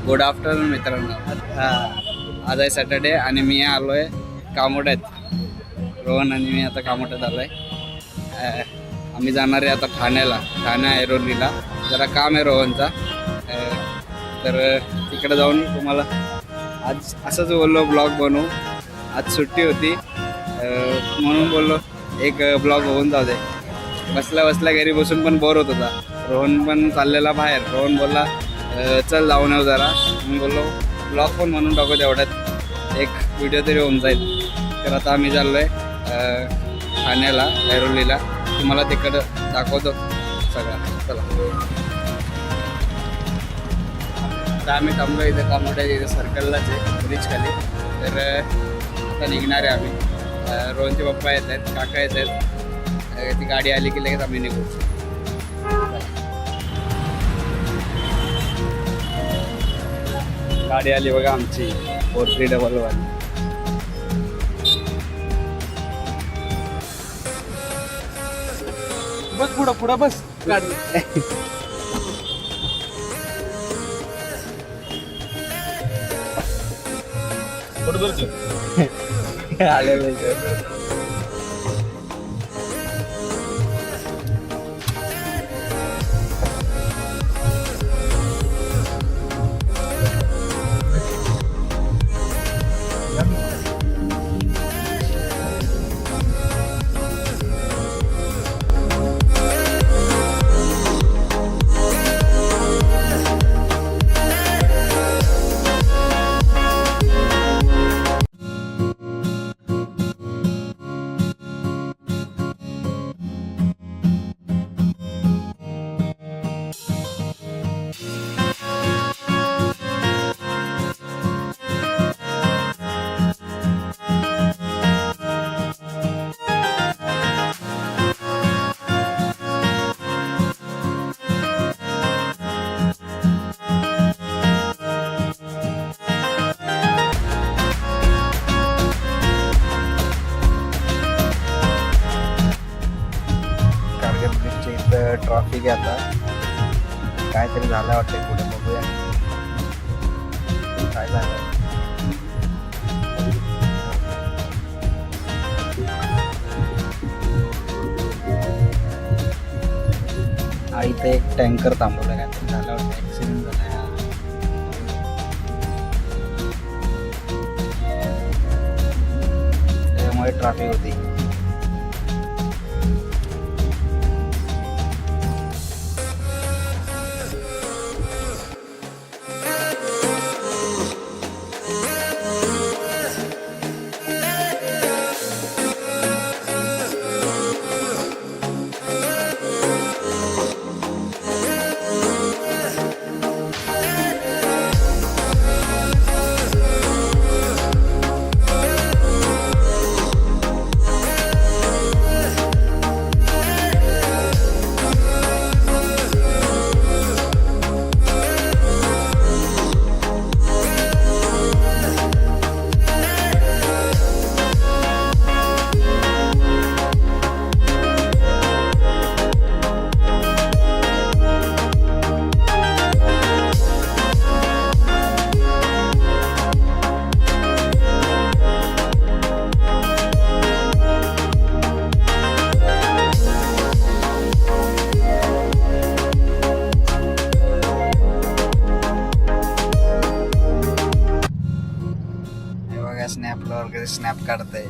Good afternoon मित्रांनो. आज आहे सॅटर्डे आणि मी आलो आहे कामोट्यात. रोहन आणि मी आता कामोट्यात आलो आहे. आम्ही जाणार आहे आता ठाणे ऐरोलीला. जरा काम आहे रोहनचा, तर तिकडे जाऊन तुम्हाला आज असंच बोललो ब्लॉग बनवू. आज सुट्टी होती म्हणून बोललो एक ब्लॉग होऊन जाऊ दे. बसल्या बसल्या घरी बसून पण बोर होत होता. रोहन पण चाललेला बाहेर. रोहन बोलला चल जाऊन येऊ जरा. मी बोललो ब्लॉग पण म्हणून टाकू तेवढ्यात, एक व्हिडिओ तरी होऊन जाईल. तर आता आम्ही चाललो आहे ठाण्याला ऐरोलीला. तुम्हाला तिकडं दाखवतो सगळं. चला आता आम्ही थांबलो इथं कामोठ्या इथं सर्कललाच आहे ब्रिज खाली. तर आता निघणार आहे आम्ही. रोहनचे पप्पा येत आहेत, काका येत आहेत. ती गाडी आली की लगेच आम्ही निघू. गाडी आली बघा आमची 4311. बस पुढं बस गाडी. आलेलं ट्रॉफिक आहे. आता काहीतरी झालं वाटतं. पुढे बघूया काय झालं. इथे एक टँकर थांबवलं. काहीतरी झालं वाटतं, ॲक्सिडेंट झाला. त्यामुळे ट्रॅफिक होती. स्नॅपला वगैरे स्नॅप काढताय.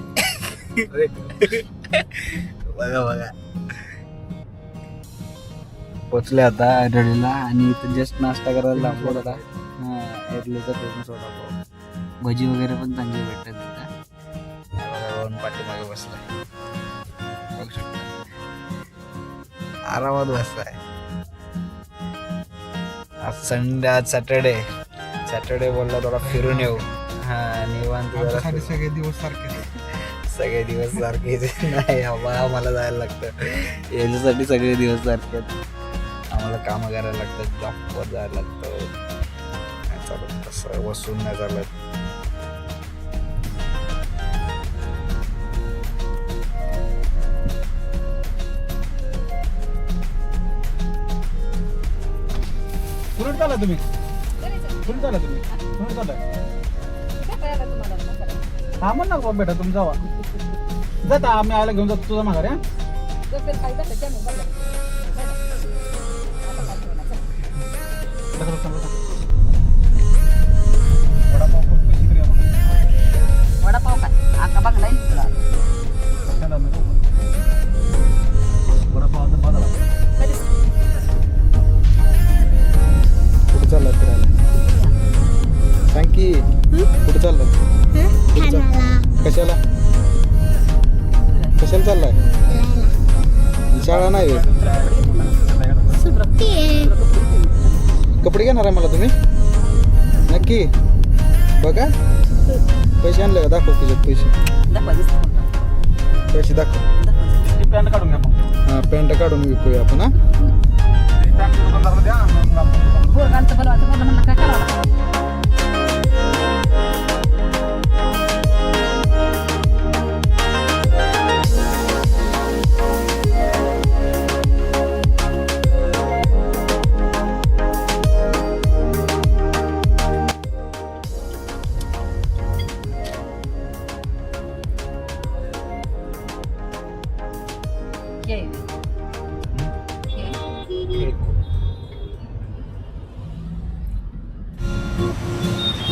बघा पोचले आता ऐरोलीला. आणि इथं जस्ट नाश्ता करायला लागलो होता. ऐरोलीचा फेमस वडापाव, भजी वगैरे पण चांगली भेटतात तिथं. बघा रोहन पाठीमागे बसलाय, बघू शकता आरामात बसलाय. आज संडे, आज सॅटर्डे बोलला थोडा फिरून येऊ. निवांत सगळे दिवस सारखेच नाही आम्हाला जायला लागतं. याच्यासाठी सगळे दिवस सारखे. आम्हाला कामं करायला लागतात, जॉबवर जायला लागतं. चालत तसं बसून नाही चालत. कुठून आला तुम्ही? कुठे चालला तुम्ही कुठे चाललाय थांबा ना बाबा बेटा तुम्ही जावा जाता आम्ही आयला घेऊन जातो तुझा माघार वडापाव काय आता बघलाय तुला वडापाव बाजार कुठे चाललाय फिरायला सांग की कुठे चाललाय कशाला कशाला चाललाय शाळा नाही कपडे घेणार आहे मला तुम्ही नक्की बघा पैसे आणले का दाखव तुझ्यात पैसे दाखव पॅन्ट काढून घ्या मग हां पॅन्ट काढून विकूया आपण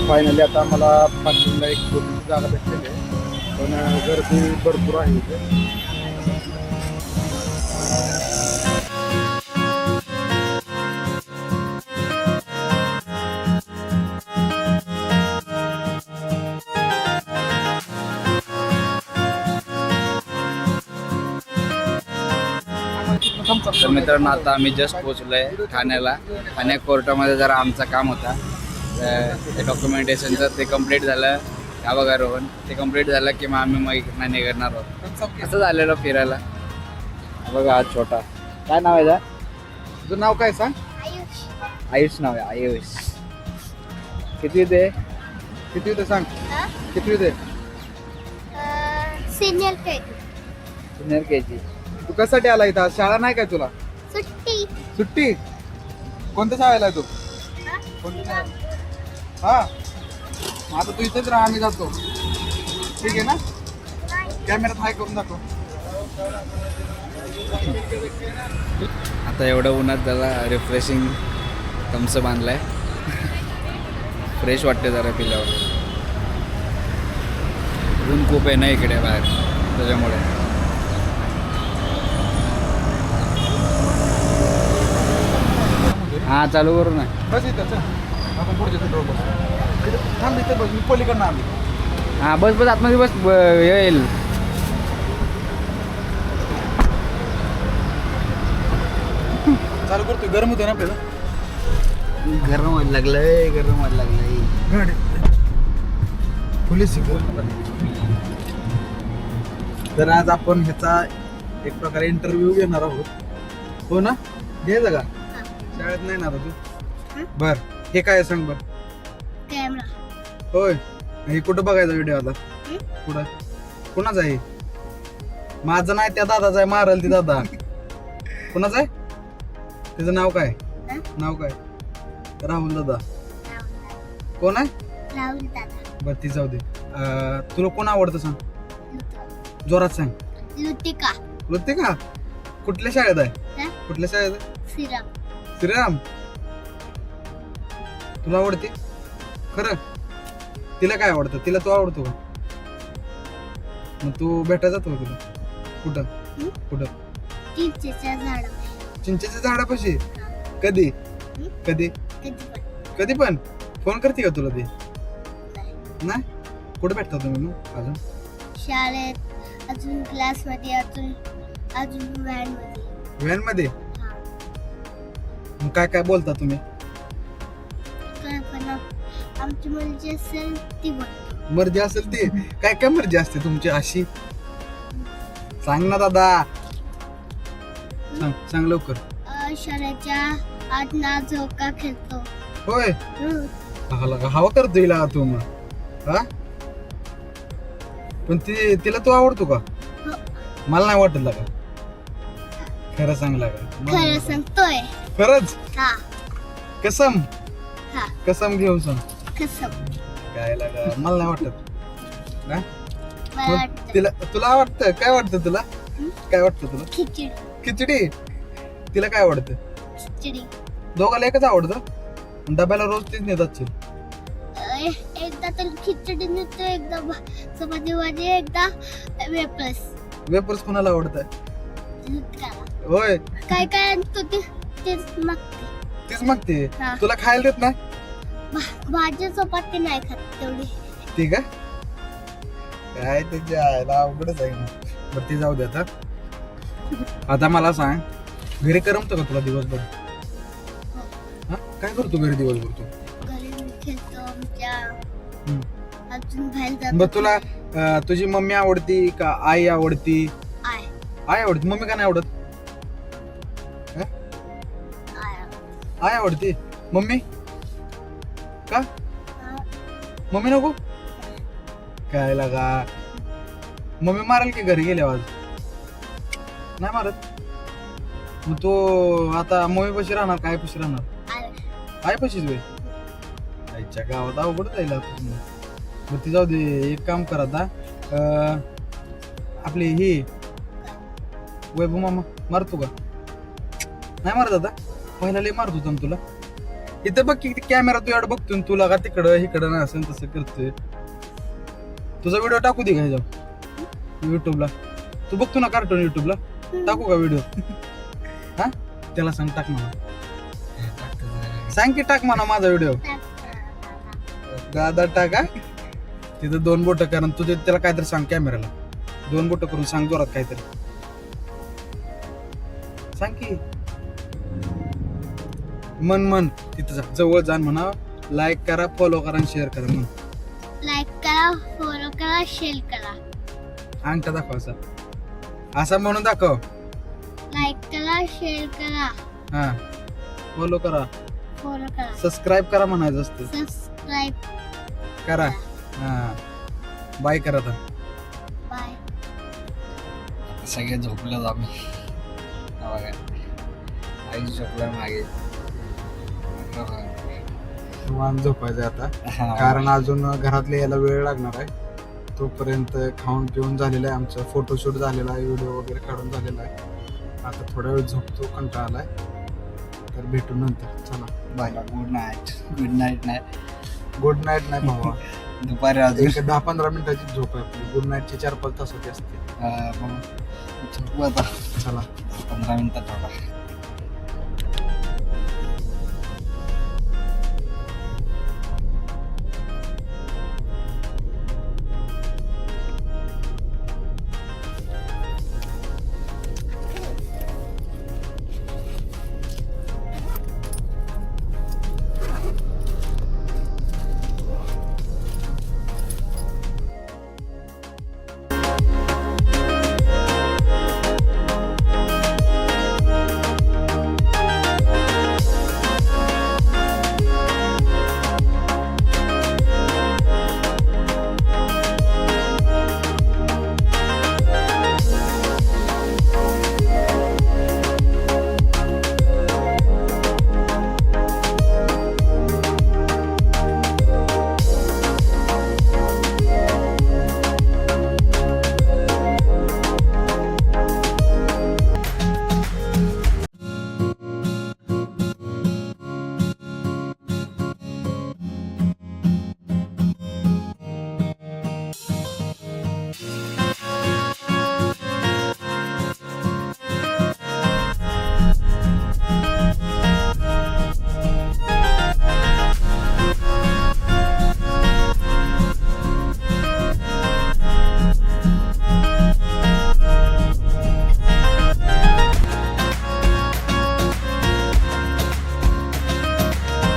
फायनली आता आम्हाला पार्किंगला एक छोटीशी जागा भेटलेली आहे पण गर्दी भरपूर आहे इथे तर मित्रांनो आता आम्ही जस्ट पोहोचलोय ठाण्याला. ठाणे कोर्टामध्ये जरा आमचं काम होता ते डॉक्युमेंटेशनचं ते कंप्लीट झालं का बघा रोहन ते कंप्लीट झालं की मग आम्ही मग इकडनं निघणार आहोत. असं झालेलं फिरायला. बघा आज छोटा काय नाव आहे का तुझं नाव काय सांग आयुष नाव आहे आयुष. किती ते किती होते सांग किती होते सिनियर सिनियर के जी. तू कशासाठी आला इथं शाळा नाही काय तुला सुट्टी सुट्टी कोणत्या शाळेला आहे तू कोणत्या शाळेत? हा मग आता तू इथेच राहा आम्ही जातो ठीक आहे ना कॅमेऱ्यात हाय करून दाखव आता एवढं उन्हात त्याला रिफ्रेशिंग थम्सअप आणलाय. फ्रेश वाटते जरा पिल्यावर. ऊन खूप आहे ना इकडे बाहेर त्याच्यामुळे. हां चालू करू ना. बस इथं चल आपण पुढच्या तिथं बस थांब इथे बस मी पलीकडनं आम्ही हां बस बस आतमध्ये बस येईल. चालू करतोय गरम होतं ना आपल्याला गरम व्हायला लागलंय गरम व्हायला लागलंय. गाडी पोलीस तर आज आपण ह्याचा एक प्रकारे इंटरव्ह्यू घेणार आहोत हो ना घ्यायचं का शाळेत नाही ना तू बर हे काय सांग बर कॅमेरा होय हे कुठं बघायचा व्हिडिओ आता कुठं कुणाचा आहे माझं नाही त्या दादाचा आहे मारल ती दादा कुणाचा आहे त्याचं नाव काय नाव काय राहुल दादा कोण आहे राहुल दादा बर ती जाऊ दे तुला कोण आवडतं सांग जोरात सांग लुतिका लुतिका कुठल्या शाळेत आहे कुठल्या शाळेत आहे सिरम श्रीराम तुला आवडते खरं तिला काय आवडतं तिला तू आवडतो का मग तू भेटायला जातो का तुला कुठं कुठं चिंचेच्या झाडावर चिंचेच्या झाडापाशी कधी कधी कधी पण कधी पण फोन करते का तुला ती नाही कुठं भेटता तुम्ही मग अजून शाळेत अजून क्लासमध्ये अजून अजून व्हॅन मध्ये मग काय काय बोलता तुम्ही काय पण आमची मुलगी असेल ती बोलतो मर्जी असेल ती काय काय मर्जी असते तुमची अशी सांग ना दादा सांग सांग लवकर शाळेच्या आत ना झोका खेळतो होय हवा करतो हिला तू मग हा पण तिला तू आवडतो का मला नाही वाटत का खरं सांगला का खरं सांगतोय खरंच हा कसम हा कसम घेऊन सांग. कसम काय लागा मला नाही वाटत. ना? मला मग वाटतं तुला वाटतं काय वाटतं तुला? काय वाटतं तुला? खिचडी खिचडी. तिला काय आवडतं? खिचडी दोघाला एकच आवडतं. डब्याला रोज तीच नेत असतील. एकदा तर खिचडी नेतो, एकदा चपाती भाजी, एकदा वेपर्स वेपर्स कोणाला आवडतं? दुधाला. होय काय काय आणतो तेच मागते. तीच मागते. हा. तुला खायला देत नाही भाजी चपाती नाही खात तेवढी. ती का? काय त्याच्या आयला अवघडच आहे. बरं ती जाऊ दे आता. आता मला सांग, घरी करमतं का तुला दिवसभर? हा? काय करतो घरी दिवसभर तू? घरी खेळतो आमच्या, हम्म. अजून बाहेर मग जातो. तुला तुझी मम्मी आवडती का आई आवडती? आय आई आवडती. मम्मी का नाही आवडत? आय आई आवडती. मम्मी का? मम्मी नको? काय लागा मम्मी मारेल की घरी गेल्यावर? नाही मारत. मग तो आता मम्मी पशी राहणार काय पशी राहणार? आय आई पशीच वे. आईच्या गावात अवघड जाईल आता. मग ती जाऊ दे. एक काम कर आता. आपली ही वैभव मामा मारतो का? नाही मारत आता. पहिला लय मारत होता ना तुला. इथं बघ की कॅमेरा तू एवढं बघतो ना, तुला का तिकडं इकडं ना असं तसं करतोय. तुझा व्हिडिओ टाकू दे का ह्याच्यावर युट्यूबला? तू बघतो ना कार्टून युट्यूबला? टाकू का व्हिडिओ? हा त्याला सांग टाक म्हणा. सांग की टाक म्हणा माझा व्हिडिओ. दादा टाका. तिथं 2 बोटं कारण तू त्याला काहीतरी सांग कॅमेराला. 2 बोटं करून सांग जोरात काहीतरी. सांग की मन तिथं जा, जवळ जा म्हणा. लाईक करा, फॉलो करा आणि शेअर करा म्हण. लाईक करा, फॉलो करा, शेअर करा. अंगठा दाखव असा. असा म्हणून दाखव. लाईक करा, शेअर करा, हा फॉलो करा, फॉलो करा, सबस्क्राईब करा म्हणायचं असतं. सबस्क्राईब करा. हा बाय करा आता. बाय. सगळे झोपलेत आम्ही. हा बघा. आई झोपल्या मागे. निवांत झोपायचं आता. हा. कारण अजून घरातले यायला वेळ लागणार आहे. तोपर्यंत खाऊन पिऊन झालेलं आहे आमचं. फोटोशूट झालेला आहे, व्हिडिओ वगैरे काढून झालेला आहे. आता थोडा वेळ झोपतो, कंटाळा आलाय. तर भेटू नंतर. चला bye. Good night. Good night नाही, गुड नाईट नाही भावा. दुपारी अजून. एक 10-15 मिनिटाची झोप आहे आपली. गुड नाईटची 4-5 तासाची असते. झोपू आता चला 15 मिनिटात थोडा.